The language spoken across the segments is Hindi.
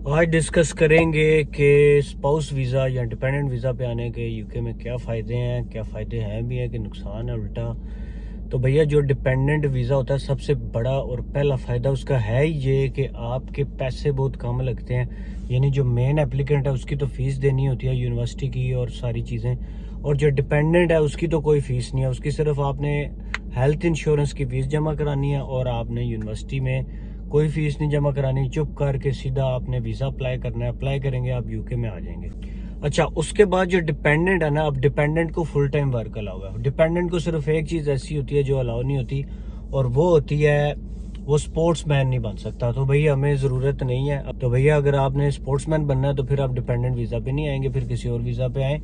आज डिस्कस करेंगे कि स्पाउस वीज़ा या डिपेंडेंट वीज़ा पे आने के यूके में क्या फ़ायदे हैं, क्या फ़ायदे हैं भी हैं कि नुकसान है उल्टा। तो भैया जो डिपेंडेंट वीज़ा होता है सबसे बड़ा और पहला फ़ायदा उसका है ये कि आपके पैसे बहुत कम लगते हैं। यानी जो मेन एप्लीकेंट है उसकी तो फ़ीस देनी होती है यूनिवर्सिटी की और सारी चीज़ें, और जो डिपेंडेंट है उसकी तो कोई फ़ीस नहीं है। उसकी सिर्फ आपने हेल्थ इंश्योरेंस की फ़ीस जमा करानी है और आपने यूनिवर्सिटी में कोई फीस नहीं जमा करानी, चुप करके सीधा आपने वीज़ा अप्लाई करना है। अप्लाई करेंगे आप यूके में आ जाएंगे। अच्छा, उसके बाद जो डिपेंडेंट है ना, अब डिपेंडेंट को फुल टाइम वर्क अलाउ है। डिपेंडेंट को सिर्फ एक चीज़ ऐसी होती है जो अलाउ नहीं होती, और वो होती है वो स्पोर्ट्स मैन नहीं बन सकता। तो भैया हमें ज़रूरत नहीं है। तो भैया अगर आपने स्पोर्ट्स मैन बनना है तो फिर आप डिपेंडेंट वीज़ा पे नहीं आएंगे, फिर किसी और वीज़ा पे आए।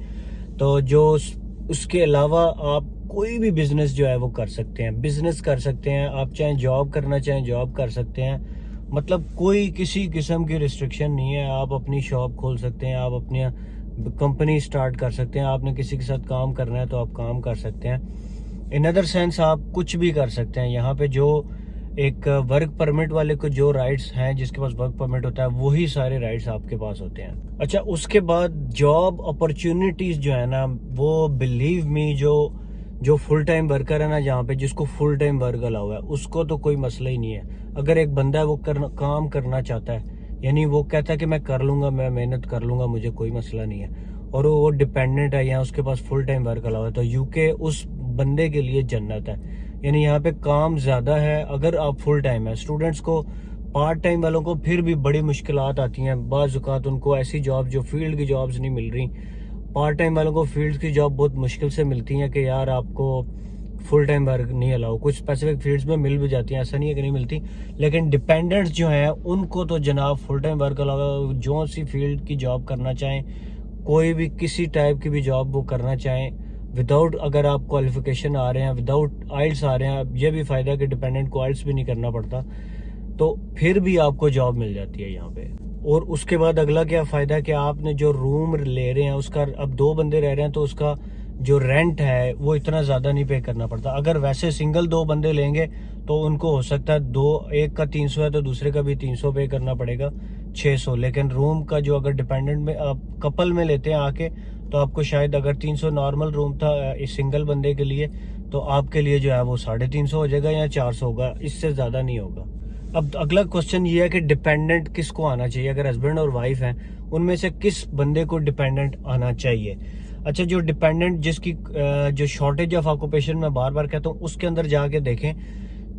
तो जो उसके अलावा आप कोई भी बिजनेस जो है वो कर सकते हैं, बिजनेस कर सकते हैं। आप चाहे जॉब करना चाहें जॉब कर सकते हैं। मतलब कोई किसी किस्म की रिस्ट्रिक्शन नहीं है। आप अपनी शॉप खोल सकते हैं, आप अपनी कंपनी स्टार्ट कर सकते हैं। आपने किसी के साथ काम करना है तो आप काम कर सकते हैं। इन अदर सेंस आप कुछ भी कर सकते हैं। यहाँ पे जो एक वर्क परमिट वाले को जो राइट्स हैं, जिसके पास वर्क परमिट होता है वही सारे राइट्स आपके पास होते हैं। अच्छा, उसके बाद जॉब अपॉर्चुनिटीज जो है ना, वो बिलीव मी जो जो फुल टाइम वर्कर है ना, जहाँ पे जिसको फुल टाइम वर्क अलाउ है उसको तो कोई मसला ही नहीं है। अगर एक बंदा है वो काम करना चाहता है, यानी वो कहता है कि मैं कर लूंगा, मैं मेहनत कर लूंगा, मुझे कोई मसला नहीं है, और वो डिपेंडेंट है या उसके पास फुल टाइम वर्क अलाउ है, तो यूके उस बंदे के लिए जन्नत है। यानी यहाँ पे काम ज्यादा है अगर आप फुल टाइम है। स्टूडेंट्स को, पार्ट टाइम वालों को फिर भी बड़ी मुश्किलात आती हैं। बाज़ औक़ात उनको ऐसी जॉब जो फील्ड की जॉब्स नहीं मिल रही। पार्ट टाइम वालों को फील्ड की जॉब बहुत मुश्किल से मिलती हैं कि यार आपको फुल टाइम वर्क नहीं अलाउ। कुछ स्पेसिफिक फील्ड्स में मिल भी जाती हैं, ऐसा नहीं है कि नहीं मिलती। लेकिन डिपेंडेंट्स जो हैं उनको तो जनाब फुल टाइम वर्क अलाउ, जो सी फील्ड की जॉब करना चाहें, कोई भी किसी टाइप की भी जॉब वो करना चाहें, विदाउट, अगर आप क्वालिफिकेशन आ रहे हैं, विदाउट आइल्स आ रहे हैं, ये भी फ़ायदा है कि डिपेंडेंट को आइल्स भी नहीं करना पड़ता, तो फिर भी आपको जॉब मिल जाती है यहाँ पे। और उसके बाद अगला क्या फ़ायदा है कि आपने जो रूम ले रहे हैं उसका, अब 2 बंदे रह रहे हैं तो उसका जो रेंट है वो इतना ज़्यादा नहीं पे करना पड़ता। अगर वैसे सिंगल 2 बंदे लेंगे तो उनको हो सकता है एक का 300 है तो दूसरे का भी 300 पे करना पड़ेगा, 600। लेकिन रूम का जो, अगर डिपेंडेंट में आप कपल में लेते हैं आके, तो आपको शायद, अगर 300 नॉर्मल रूम था इस सिंगल बंदे के लिए, तो आपके लिए जो है वो 350 हो जाएगा या 400 होगा, इससे ज़्यादा नहीं होगा। अब अगला क्वेश्चन ये है कि डिपेंडेंट किसको आना चाहिए। अगर हस्बैंड और वाइफ हैं उनमें से किस बंदे को डिपेंडेंट आना चाहिए। अच्छा, जो डिपेंडेंट जिसकी जो शॉर्टेज ऑफ ऑक्यूपेशन में बार बार कहता हूँ, उसके अंदर जाके देखें,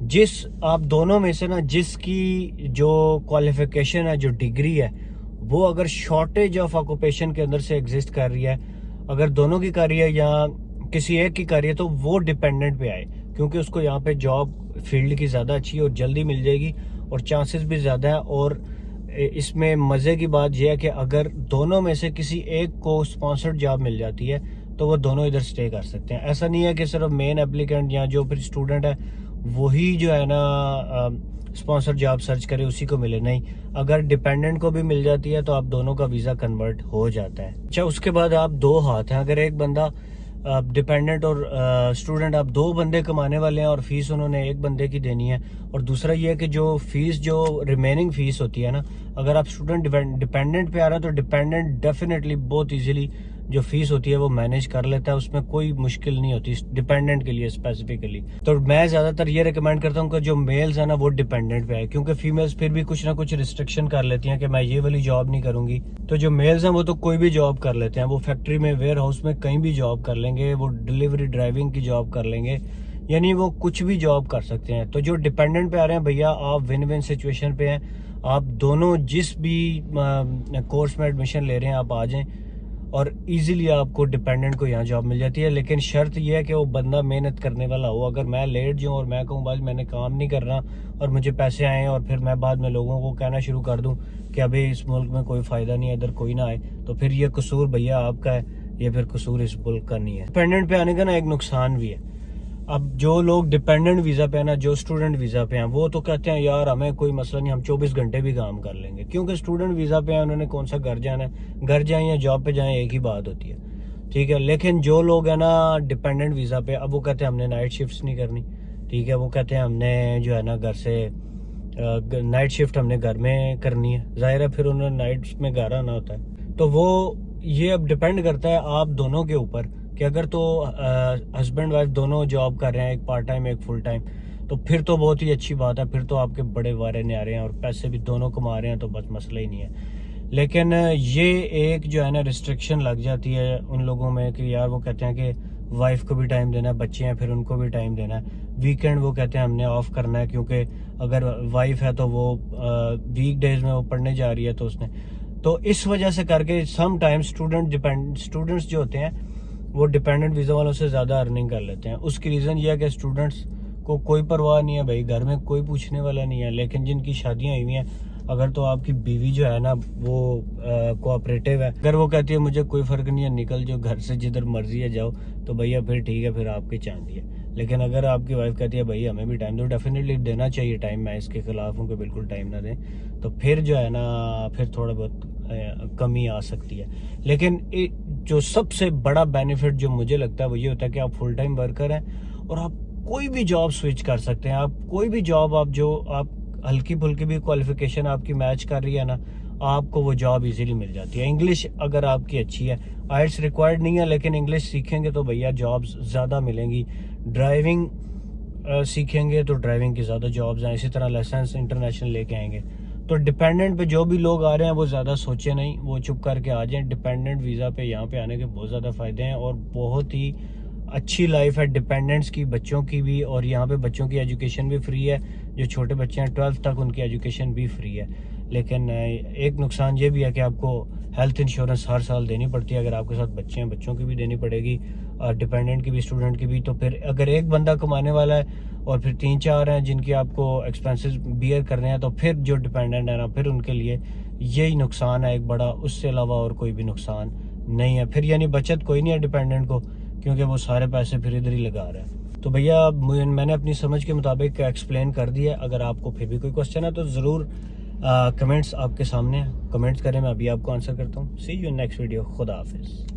जिस आप दोनों में से ना, जिसकी जो क्वालिफिकेशन है, जो डिग्री है, वो अगर शॉर्टेज ऑफ ऑक्यूपेशन के अंदर से एग्जिस्ट कर रही है, अगर दोनों की कर रही है या किसी एक की कर रही है, तो वो डिपेंडेंट पे आए, क्योंकि उसको यहाँ पे जॉब फील्ड की ज़्यादा अच्छी और जल्दी मिल जाएगी और चांसेस भी ज़्यादा है। और इसमें मज़े की बात यह है कि अगर दोनों में से किसी एक को स्पॉन्सर्ड जॉब मिल जाती है तो वो दोनों इधर स्टे कर सकते हैं। ऐसा नहीं है कि सिर्फ मेन एप्लीकेंट या जो फिर स्टूडेंट है वही जो है ना स्पॉन्सर जॉब सर्च करे उसी को मिले, नहीं। अगर डिपेंडेंट को भी मिल जाती है तो आप दोनों का वीज़ा कन्वर्ट हो जाता है। अच्छा, उसके बाद आप 2 हाथ हैं। अगर एक बंदा डिपेंडेंट और स्टूडेंट, आप 2 बंदे कमाने वाले हैं और फीस उन्होंने एक बंदे की देनी है। और दूसरा ये है कि जो फीस, जो रिमेनिंग फीस होती है ना, अगर आप स्टूडेंट डिपेंडेंट पे आ रहे हैं तो डिपेंडेंट डेफिनेटली बहुत इजीली जो फीस होती है वो मैनेज कर लेता है, उसमें कोई मुश्किल नहीं होती डिपेंडेंट के लिए स्पेसिफिकली। तो मैं ज़्यादातर ये रिकमेंड करता हूँ कि जो मेल्स है ना वो डिपेंडेंट पे आए, क्योंकि फीमेल्स फिर भी कुछ ना कुछ रिस्ट्रिक्शन कर लेती हैं कि मैं ये वाली जॉब नहीं करूंगी। तो जो मेल्स हैं वो तो कोई भी जॉब कर लेते हैं, वो फैक्ट्री में, वेयर हाउस में, कहीं भी जॉब कर लेंगे, वो डिलीवरी ड्राइविंग की जॉब कर लेंगे, यानी वो कुछ भी जॉब कर सकते हैं। तो जो डिपेंडेंट पे आ रहे हैं भैया, आप विन विन सिचुएशन पे हैं। आप दोनों जिस भी कोर्स में एडमिशन ले रहे हैं आप आ जाएं और इजीली आपको डिपेंडेंट को यहाँ जॉब मिल जाती है। लेकिन शर्त यह है कि वो बंदा मेहनत करने वाला हो। अगर मैं लेट जाऊँ और मैं कहूँ भाई मैंने काम नहीं करना और मुझे पैसे आए और फिर मैं बाद में लोगों को कहना शुरू कर दूँ कि अभी इस मुल्क में कोई फ़ायदा नहीं है, इधर कोई ना आए, तो फिर ये कसूर भैया आपका है, ये फिर कसूर इस मुल्क का नहीं है। डिपेंडेंट पे आने का ना एक नुकसान भी है। अब जो लोग डिपेंडेंट वीज़ा पे है ना, जो स्टूडेंट वीज़ा पे हैं, वो तो कहते हैं यार हमें कोई मसला नहीं, हम 24 घंटे भी काम कर लेंगे, क्योंकि स्टूडेंट वीज़ा पे हैं, उन्होंने कौन सा घर जाना है, घर जाएं या जॉब पे जाएं एक ही बात होती है, ठीक है। लेकिन जो लोग हैं ना डिपेंडेंट वीज़ा पे, अब वो कहते हैं हमने नाइट शिफ्ट्स नहीं करनी, ठीक है, वो कहते हैं हमने जो है ना घर से नाइट शिफ्ट हमने घर में करनी है, जाहिर है फिर उन्होंने नाइट में घर आना होता है। तो वो ये अब डिपेंड करता है आप दोनों के ऊपर कि अगर तो हस्बैंड वाइफ दोनों जॉब कर रहे हैं, एक पार्ट टाइम एक फुल टाइम, तो फिर तो बहुत ही अच्छी बात है, फिर तो आपके बड़े वारे न्यारे हैं और पैसे भी दोनों कमा रहे हैं, तो बस मसला ही नहीं है। लेकिन ये एक जो है ना रिस्ट्रिक्शन लग जाती है उन लोगों में कि यार वो कहते हैं कि वाइफ को भी टाइम देना है, बच्चे हैं फिर उनको भी टाइम देना है, वीकेंड वो कहते हैं हमने ऑफ करना है, क्योंकि अगर वाइफ है तो वो वीक डेज में वो पढ़ने जा रही है तो उसने, तो इस वजह से करके सम टाइम स्टूडेंट्स जो होते हैं वो डिपेंडेंट वीज़ा वालों से ज़्यादा अर्निंग कर लेते हैं। उसकी रीज़न ये है कि स्टूडेंट्स को कोई परवाह नहीं है भाई, घर में कोई पूछने वाला नहीं है। लेकिन जिनकी शादियां हुई हैं, अगर तो आपकी बीवी जो है ना वो कोऑपरेटिव है, अगर वो कहती है मुझे कोई फ़र्क नहीं है, निकल जो घर से जिधर मर्जी है जाओ, तो भैया फिर ठीक है, फिर आपकी चांदी है। लेकिन अगर आपकी वाइफ कहती है भाई हमें भी टाइम दो, डेफिनेटली देना चाहिए टाइम, मैं इसके खिलाफ हूँ कि बिल्कुल टाइम ना दें, तो फिर जो है ना फिर थोड़ा बहुत कमी आ सकती है। लेकिन जो सबसे बड़ा बेनिफिट जो मुझे लगता है वो ये होता है कि आप फुल टाइम वर्कर हैं और आप कोई भी जॉब स्विच कर सकते हैं। आप कोई भी जॉब आप हल्की फुल्की भी क्वालिफिकेशन आपकी मैच कर रही है ना, आपको वो जॉब इजीली मिल जाती है। इंग्लिश अगर आपकी अच्छी है, आइल्स रिक्वायर्ड नहीं है, लेकिन इंग्लिश सीखेंगे तो भैया जॉब्स ज़्यादा मिलेंगी। ड्राइविंग सीखेंगे तो ड्राइविंग की ज़्यादा जॉब्स हैं, इसी तरह लाइसेंस इंटरनेशनल लेके आएंगे। तो डिपेंडेंट पे जो भी लोग आ रहे हैं वो ज़्यादा सोचे नहीं, वो चुप करके आ जाएं। डिपेंडेंट वीज़ा पे यहाँ पे आने के बहुत ज़्यादा फ़ायदे हैं और बहुत ही अच्छी लाइफ है डिपेंडेंट्स की, बच्चों की भी। और यहाँ पे बच्चों की एजुकेशन भी फ्री है, जो छोटे बच्चे हैं 12th तक उनकी एजुकेशन भी फ्री है। लेकिन एक नुकसान ये भी है कि आपको हेल्थ इंश्योरेंस हर साल देनी पड़ती है। अगर आपके साथ बच्चे हैं, बच्चों की भी देनी पड़ेगी और डिपेंडेंट की भी, स्टूडेंट की भी। तो फिर अगर एक बंदा कमाने वाला है और फिर 3-4 हैं जिनकी आपको एक्सपेंसेस बियर करने हैं, तो फिर जो डिपेंडेंट है ना, फिर उनके लिए यही नुकसान है एक बड़ा, उससे अलावा और कोई भी नुकसान नहीं है। फिर यानी बचत कोई नहीं है डिपेंडेंट को, क्योंकि वो सारे पैसे फिर इधर ही लगा रहा है। तो भैया मैंने अपनी समझ के मुताबिक एक्सप्लेन कर दिया। अगर आपको फिर भी कोई क्वेश्चन है तो ज़रूर कमेंट्स आपके सामने कमेंट्स करें, मैं अभी आपको आंसर करता हूँ। सी यू नेक्स्ट वीडियो, खुदा हाफिज़।